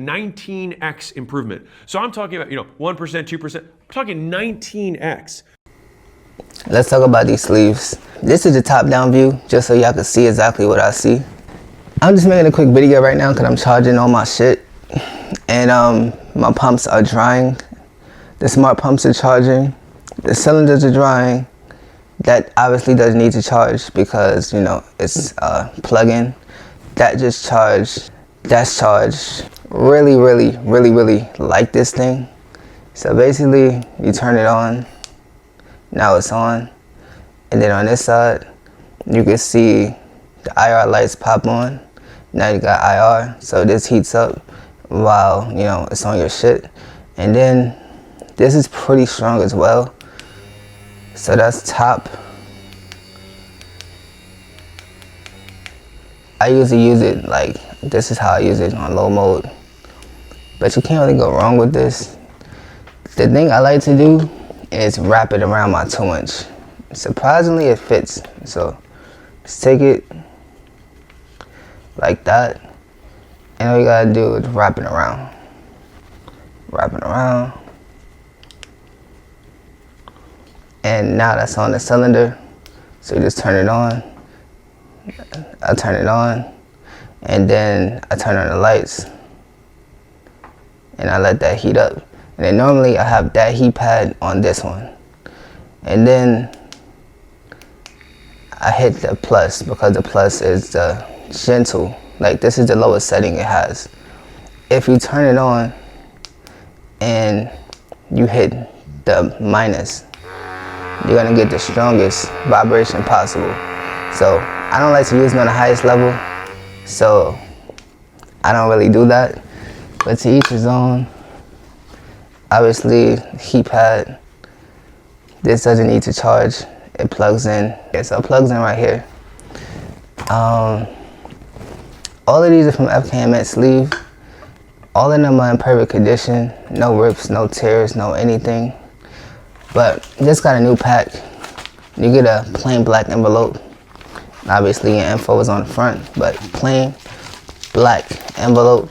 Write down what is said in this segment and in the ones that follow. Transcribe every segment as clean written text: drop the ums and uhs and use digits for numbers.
19x improvement. So I'm talking about, 1%, 2%, I'm talking 19x. Let's talk about these sleeves. This is the top down view, just so y'all can see exactly what I see. I'm just making a quick video right now because I'm charging all my shit. And my pumps are drying. The smart pumps are charging. The cylinders are drying. That obviously doesn't need to charge because, it's plug-in. That just charged. That's charged. Really like this thing. So basically, you turn it on. Now it's on. And then on this side, you can see the IR lights pop on. Now you got IR. So this heats up while, it's on your shit. And then this is pretty strong as well. So that's top. I usually use it like, this is how I use it on low mode. But you can't really go wrong with this. The thing I like to do is wrap it around my 2-inch. Surprisingly, it fits. So just take it like that. And all you gotta do is wrap it around. Wrap it around. And now that's on the cylinder. So you just turn it on. I turn it on. And then I turn on the lights. And I let that heat up. And then normally I have that heat pad on this one. And then I hit the plus because the plus is the gentle. Like this is the lowest setting it has. If you turn it on and you hit the minus, you're gonna get the strongest vibration possible. So I don't like to use it on the highest level, so I don't really do that. But to each his own. Obviously, heat pad, this doesn't need to charge. It plugs in. Yeah, so it plugs in right here. All of these are from FK'N Mint sleeve. All of them are in perfect condition. No rips, no tears, no anything. But just got a new pack. You get a plain black envelope. Obviously your info is on the front, but plain black envelope.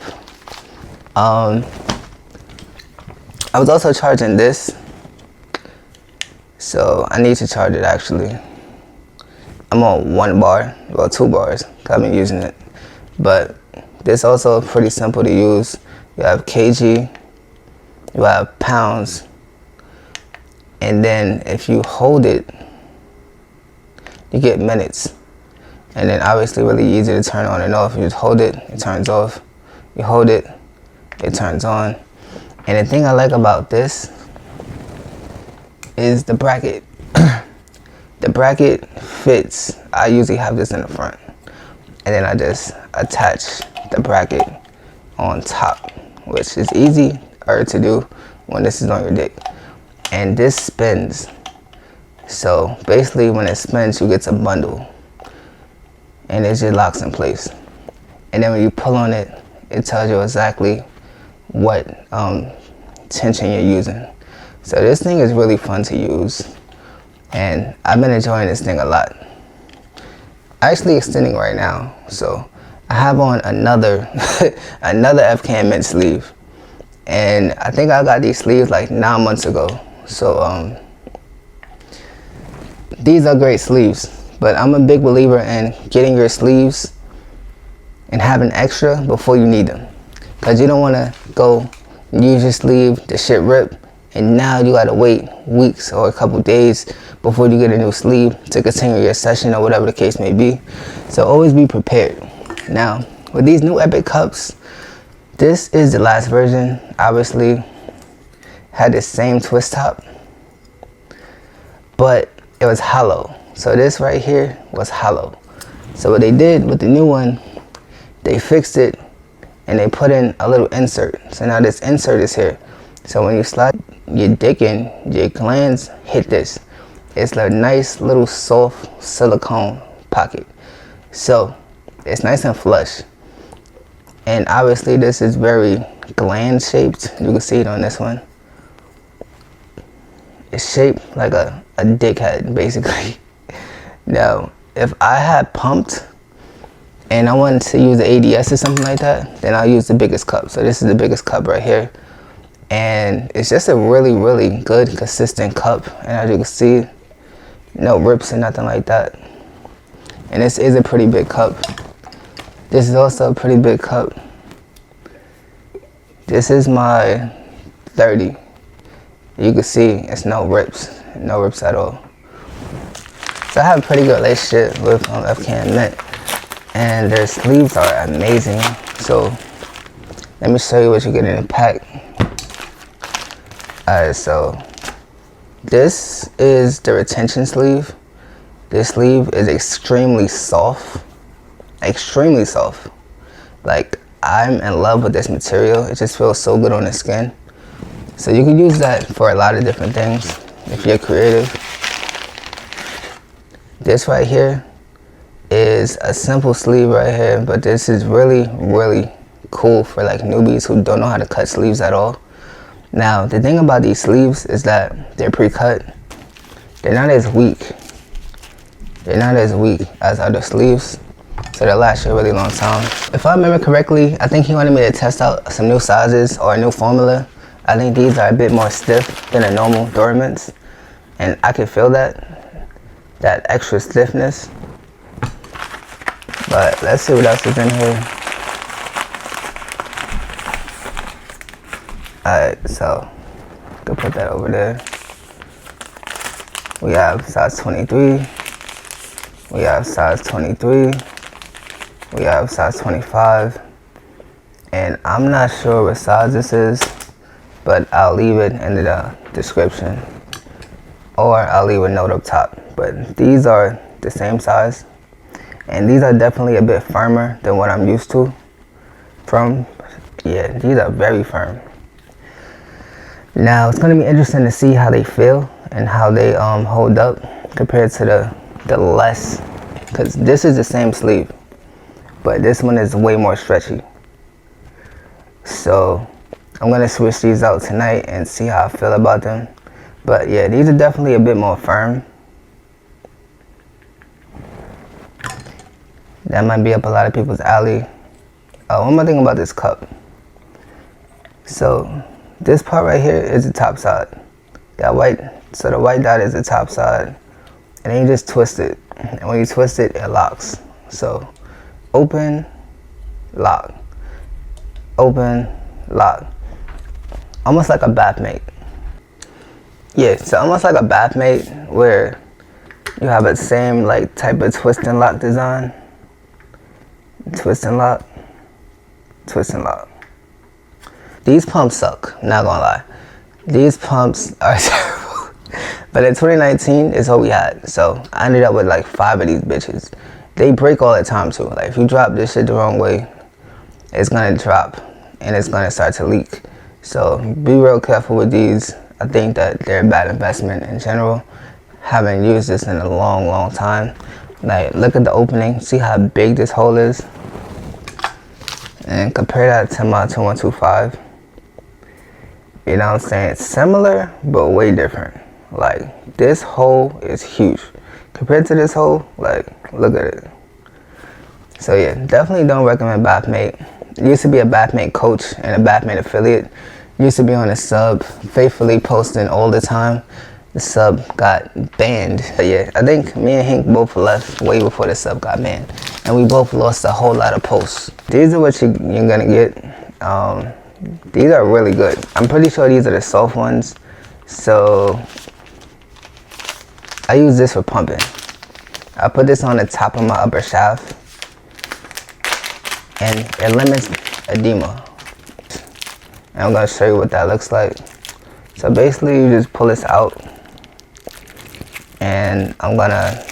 I was also charging this, so I need to charge it actually. I'm on 1 bar, well 2 bars, because I've been using it. But this also pretty simple to use. You have kg, you have pounds, and then if you hold it, you get minutes. And then obviously really easy to turn on and off. You just hold it, it turns off. You hold it, it turns on. And the thing I like about this is the bracket. The bracket fits. I usually have this in the front. And then I just attach the bracket on top, which is easier to do when this is on your dick. And this spins. So basically when it spins, you get a bundle. And it just locks in place. And then when you pull on it, it tells you exactly what tension you're using. So this thing is really fun to use. And I've been enjoying this thing a lot. Actually extending right now. So I have on another another FK'N Mint sleeve. And I think I got these sleeves like 9 months ago. So these are great sleeves. But I'm a big believer in getting your sleeves and having extra before you need them. Because you don't want to go use your sleeve, the shit rip, and now you got to wait weeks or a couple days before you get a new sleeve to continue your session or whatever the case may be. So always be prepared. Now, with these new Epic cups, this is the last version. Obviously, had the same twist top, but it was hollow. So this right here was hollow. So what they did with the new one, they fixed it and they put in a little insert. So now this insert is here. So when you slide your dick in, your glands hit this. It's a nice little soft silicone pocket. So it's nice and flush. And obviously this is very gland shaped. You can see it on this one. It's shaped like a dick head basically. Now, if I had pumped and I wanted to use the ADS or something like that, then I'll use the biggest cup. So this is the biggest cup right here. And it's just a really, really good, consistent cup. And as you can see, no rips or nothing like that. And this is a pretty big cup. This is also a pretty big cup. This is my 30. You can see it's no rips at all. So I have a pretty good relationship with FK'N Mint, and their sleeves are amazing. So let me show you what you get in the pack. Alright, so this is the retention sleeve. This sleeve is extremely soft. Extremely soft. Like, I'm in love with this material. It just feels so good on the skin. So you can use that for a lot of different things if you're creative. This right here is a simple sleeve right here, but this is really, really cool for like newbies who don't know how to cut sleeves at all. Now, the thing about these sleeves is that they're pre-cut. They're not as weak. They're not as weak as other sleeves, so they'll last you a really long time. If I remember correctly, I think he wanted me to test out some new sizes or a new formula. I think these are a bit more stiff than the normal Dory Mints, and I can feel that extra stiffness. But let's see what else is in here. Alright, so I can put that over there. We have size 23. We have size 23. We have size 25. And I'm not sure what size this is, but I'll leave it in the description. Or I'll leave a note up top. But these are the same size. And these are definitely a bit firmer than what I'm used to. Yeah, these are very firm. Now, it's going to be interesting to see how they feel and how they hold up compared to the less. Because this is the same sleeve, but this one is way more stretchy. So I'm going to switch these out tonight and see how I feel about them. But yeah, these are definitely a bit more firm. That might be up a lot of people's alley. One more thing about this cup. So this part right here is the top side. So the white dot is the top side. And then you just twist it. And when you twist it, it locks. So open, lock. Open, lock. Almost like a bathmate. Yeah, so almost like a bathmate where you have the same like type of twist and lock design. Twist and lock. Twist and lock. These pumps suck, not gonna lie. These pumps are terrible. But in 2019 is what we had. So I ended up with like 5 of these bitches. They break all the time too. Like if you drop this shit the wrong way, it's gonna drop and it's gonna start to leak. So be real careful with these. I think that they're a bad investment in general. Haven't used this in a long, long time. Like look at the opening, see how big this hole is. And compare that to my 2125. You know what I'm saying? It's similar, but way different. Like, this hole is huge. Compared to this hole, like, look at it. So yeah, definitely don't recommend Bathmate. Used to be a Bathmate coach and a Bathmate affiliate. Used to be on a sub, faithfully posting all the time. The sub got banned. But yeah, I think me and Hank both left way before the sub got banned. And we both lost a whole lot of posts. These are what you're gonna get. These are really good. I'm pretty sure these are the soft ones. So I use this for pumping. I put this on the top of my upper shaft and it limits edema. And I'm gonna show you what that looks like. So basically you just pull this out and I'm gonna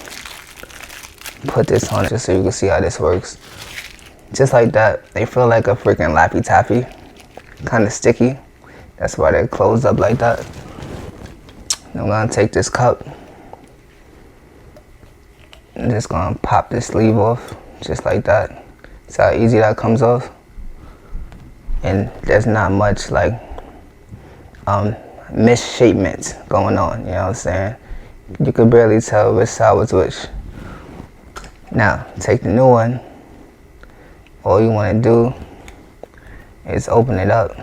put this on just so you can see how this works. Just like that, they feel like a freaking Laffy Taffy. Kind of sticky. That's why they're closed up like that. I'm gonna take this cup. I'm just gonna pop this sleeve off, just like that. See how easy that comes off? And there's not much like misshapement going on, you know what I'm saying? You could barely tell which side was which. Now, take the new one all you want to do is open it up.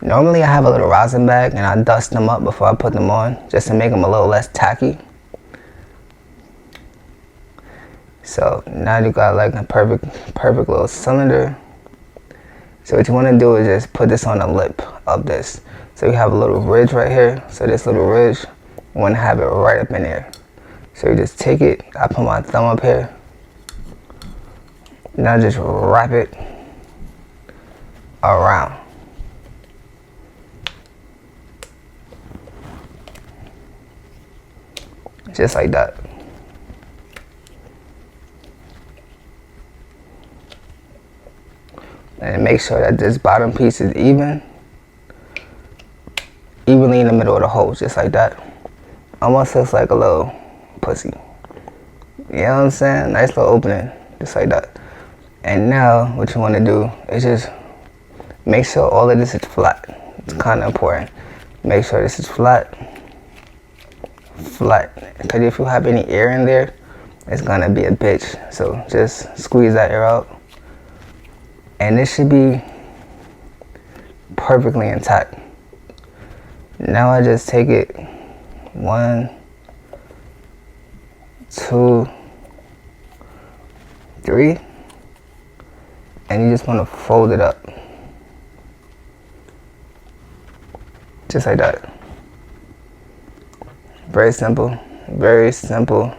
Normally I have a little rosin bag and I dust them up before I put them on, just to make them a little less tacky. So now you got like a perfect little cylinder. So what you want to do is just put this on the lip of this. So you have a little ridge right here. So this little ridge, you want to have it right up in there. So you just take it, I put my thumb up here. Now just wrap it around. Just like that. And make sure that this bottom piece is evenly in the middle of the hole, just like that. Almost looks like a little pussy. You know what I'm saying? Nice little opening, just like that. And now what you want to do is just make sure all of this is flat. It's kind of important. Make sure this is flat. Because if you have any air in there, it's gonna be a bitch. So just squeeze that air out. And this should be perfectly intact. Now I just take it 1, 2, 3, and you just want to fold it up. Just like that. Very simple, very simple.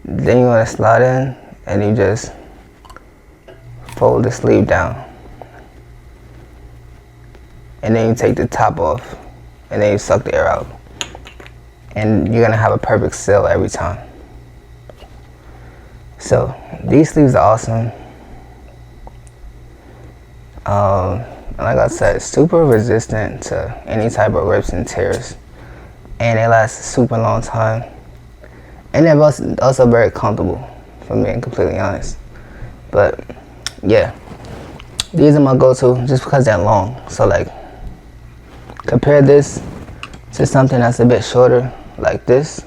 Then you want to slide in and you just fold the sleeve down. And then you take the top off and then you suck the air out. And you're gonna have a perfect seal every time. So these sleeves are awesome. Like I said, super resistant to any type of rips and tears. And they last a super long time. And they're also very comfortable, if I'm being completely honest. But yeah, these are my go-to just because they're long. So like, compare this to something that's a bit shorter, like this,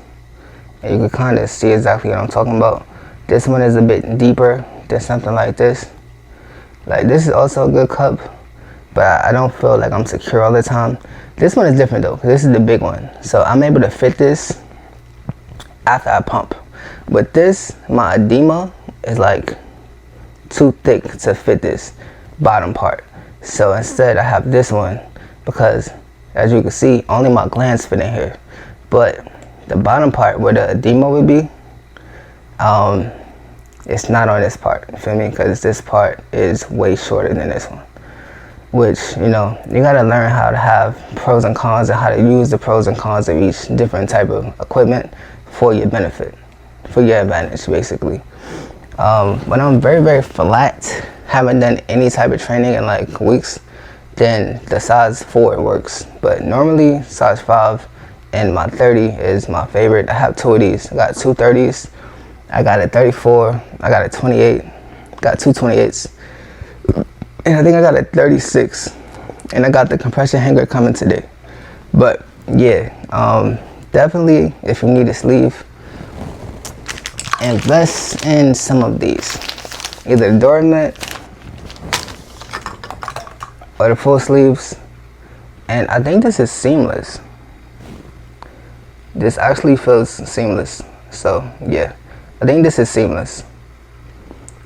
and you can kind of see exactly what I'm talking about. This one is a bit deeper than something like this. Like this is also a good cup, but I don't feel like I'm secure all the time. This one is different though, because this is the big one. So I'm able to fit this after I pump. But this, my edema is like too thick to fit this bottom part. So instead I have this one because as you can see, only my glands fit in here. But the bottom part where the edema would be, it's not on this part, you feel me? Because this part is way shorter than this one. Which, you know, you gotta learn how to have pros and cons and how to use the pros and cons of each different type of equipment for your benefit, for your advantage, basically. When I'm very, very flat, haven't done any type of training in like weeks, then the size 4 works. But normally size 5 and my 30 is my favorite. I have 2 of these. I got 2 30s. I got a 34. I got a 28. Got 2 28s. And I think I got a 36. And I got the compression hanger coming today. But yeah, definitely if you need a sleeve, invest in some of these. Either the FK'N Mint or the full sleeves. And I think this is seamless. This actually feels seamless. So yeah, I think this is seamless.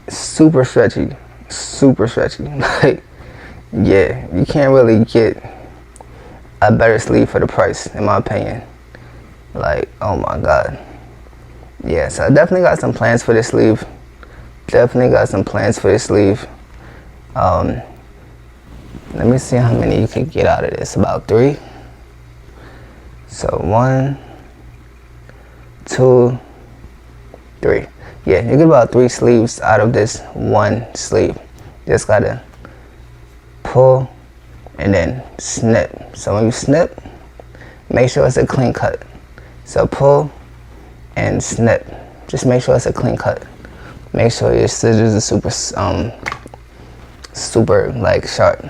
Super stretchy, super stretchy. Like, yeah, you can't really get a better sleeve for the price, in my opinion. Like, oh my god. Yeah, so I definitely got some plans for this sleeve. Definitely got some plans for this sleeve. Let me see how many you can get out of this. About 3. So 1, 2, 3. Yeah, you get about 3 sleeves out of this one sleeve. Just gotta pull and then snip. So when you snip, make sure it's a clean cut. So pull and snip. Just make sure it's a clean cut. Make sure your scissors are super like sharp.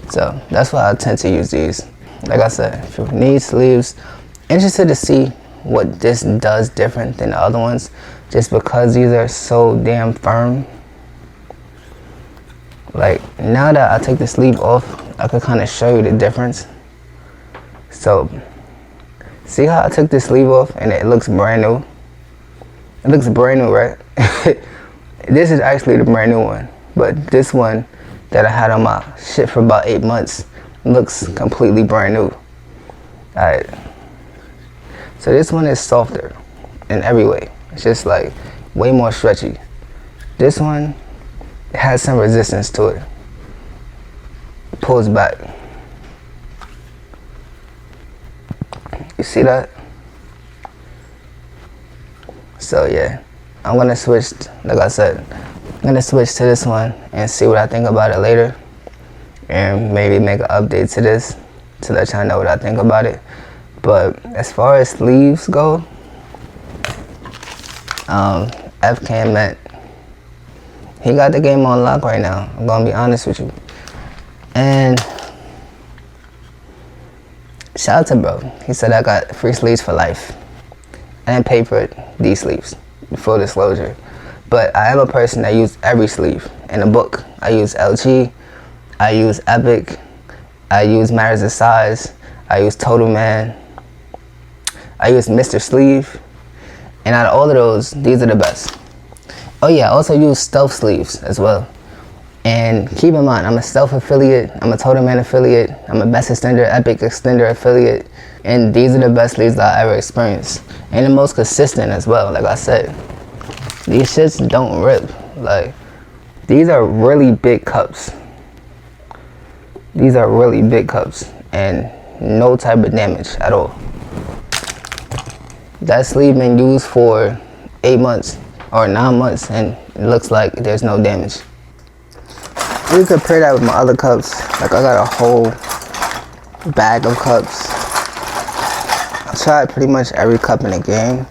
So that's why I tend to use these. Like I said, if you need sleeves, interested to see what this does different than the other ones, just because these are so damn firm. Like, now that I take the sleeve off, I could kind of show you the difference. So, see how I took the sleeve off and it looks brand new? It looks brand new, right? This is actually the brand new one. But this one that I had on my shit for about 8 months looks completely brand new. Alright. So this one is softer in every way. It's just like way more stretchy. This one has some resistance to it. It pulls back. You see that? So yeah, I'm gonna switch, like I said, I'm gonna switch to this one and see what I think about it later. And maybe make an update to this to let y'all know what I think about it. But as far as sleeves go, FK'N Mint, he got the game on lock right now. I'm gonna be honest with you. And shout out to bro. He said I got free sleeves for life. I didn't pay for these sleeves, full disclosure. But I am a person that use every sleeve in the book. I use LG, I use Epic, I use Matters of Size, I use Total Man, I use Mr. Sleeve, and out of all of those, these are the best. Oh yeah, I also use Stealth sleeves as well. And keep in mind, I'm a Stealth affiliate, I'm a Total Man affiliate, I'm a Best Extender, Epic Extender affiliate, and these are the best sleeves that I ever experienced. And the most consistent as well, like I said. These shits don't rip. Like, these are really big cups. These are really big cups and no type of damage at all. That sleeve been used for 8 months or 9 months and it looks like there's no damage. You compare that with my other cups. Like, I got a whole bag of cups. I tried pretty much every cup in the game.